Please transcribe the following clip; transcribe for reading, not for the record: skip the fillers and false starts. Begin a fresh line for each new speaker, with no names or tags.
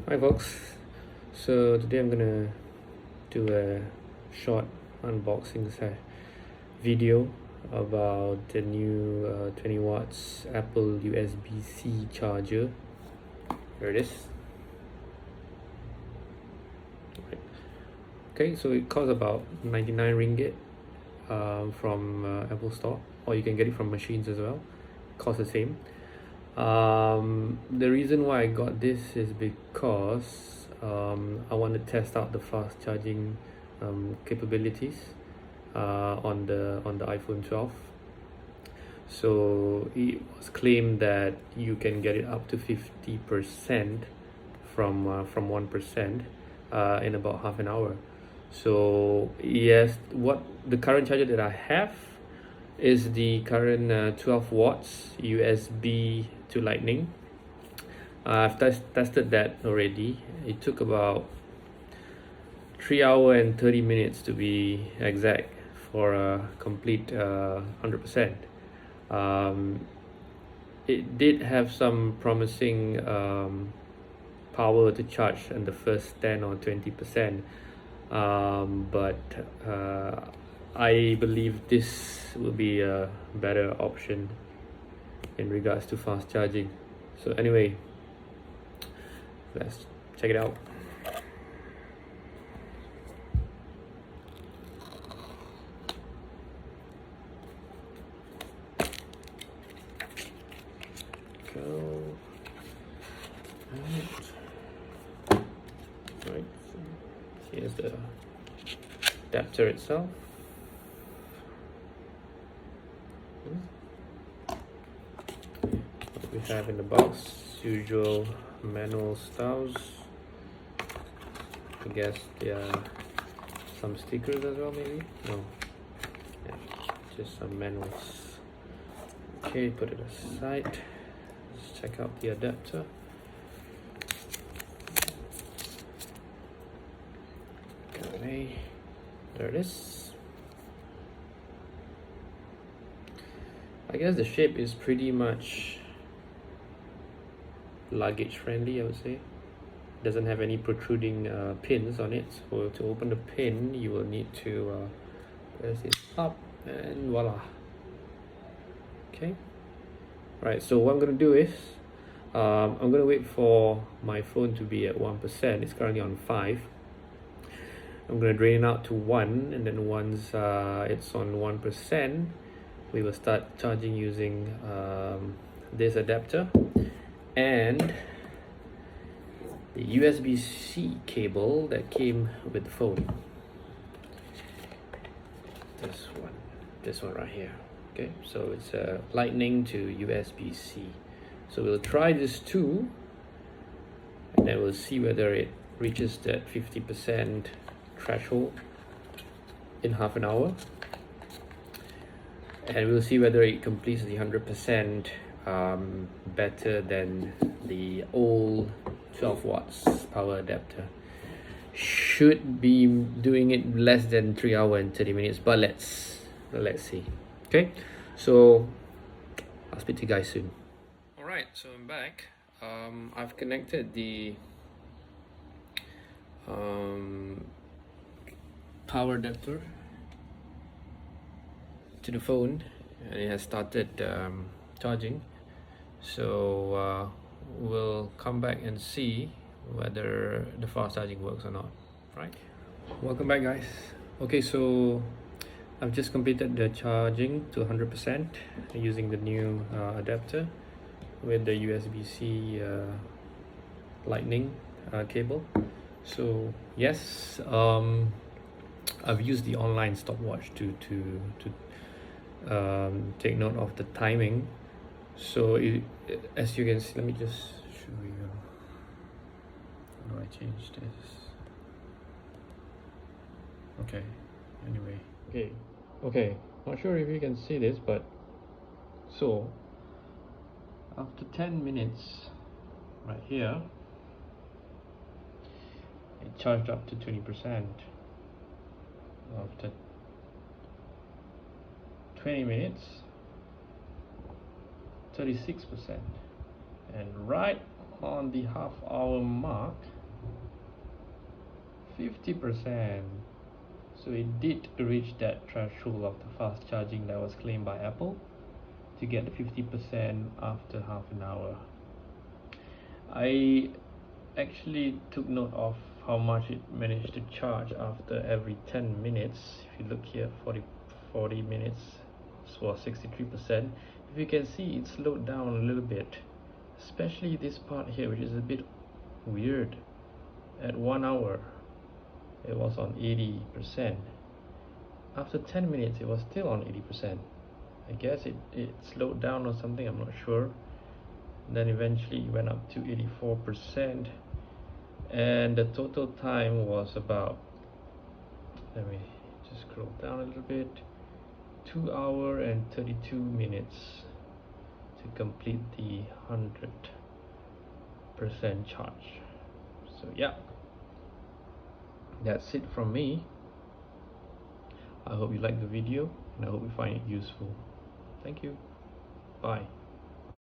Hi folks, so today I'm gonna do a short unboxing video about the new 20 watts Apple USB-C charger. Here it is. Okay, so it costs about 99 ringgit from Apple Store, or you can get it from machines as well. Costs the same. The reason why I got this is because I want to test out the fast charging capabilities on the iPhone 12. So it was claimed that you can get it up to 50% from 1% in about half an hour. So yes, what the current charger that I have is the current 12 watts USB to Lightning. I've tested that already. It took about 3 hours and 30 minutes to be exact for a complete 100%. It did have some promising power to charge in the first 10 or 20%, but I believe this will be a better option in regards to fast charging. So anyway, let's check it out. Go. Right. Here's the adapter itself. What we have in the box, usual manual styles. I guess there are some stickers as well, maybe? No. Yeah, just some manuals. Okay, put it aside. Let's check out the adapter. Okay, there it is. I guess the shape is pretty much luggage friendly, I would say. Doesn't have any protruding pins on it, so to open the pin you will need to press it up and voila. Okay, right, so what I'm gonna do is I'm gonna wait for my phone to be at 1%. It's currently on 5. I'm gonna drain it out to 1, and then once it's on 1%, we will start charging using this adapter and the USB-C cable that came with the phone. This one right here. Okay, so it's a Lightning to USB-C. So we'll try this too, and then we'll see whether it reaches that 50% threshold in half an hour, and we'll see whether it completes the 100% better than the old 12 watts power adapter. Should be doing it less than 3 hours and 30 minutes, but let's see. Okay, so I'll speak to you guys soon. All right, so I'm back. I've connected the power adapter to the phone, and it has started charging. So we'll come back and see whether the fast charging works or not. Right, welcome back guys. Okay, so I've just completed the charging to 100% using the new adapter with the USB-C Lightning cable. So yes, I've used the online stopwatch to take note of the timing. So as you can see, let me just show you. How do I change this? Okay, anyway, okay, not sure if you can see this, but so after 10 minutes right here, it charged up to 20%. After 20 minutes, 36%, and right on the half-hour mark, 50%. So it did reach that threshold of the fast charging that was claimed by Apple to get 50% after half an hour. I actually took note of how much it managed to charge after every 10 minutes. If you look here, 40 minutes was 63%. If you can see, it slowed down a little bit, especially this part here, which is a bit weird. At 1 hour it was on 80%. After 10 minutes it was still on 80%. I guess it slowed down or something, I'm not sure. Then eventually it went up to 84%, and the total time was about, let me just scroll down a little bit, 2 hours and 32 minutes to complete the 100% charge. So yeah, that's it from me. I hope you like the video and I hope you find it useful. Thank you. Bye.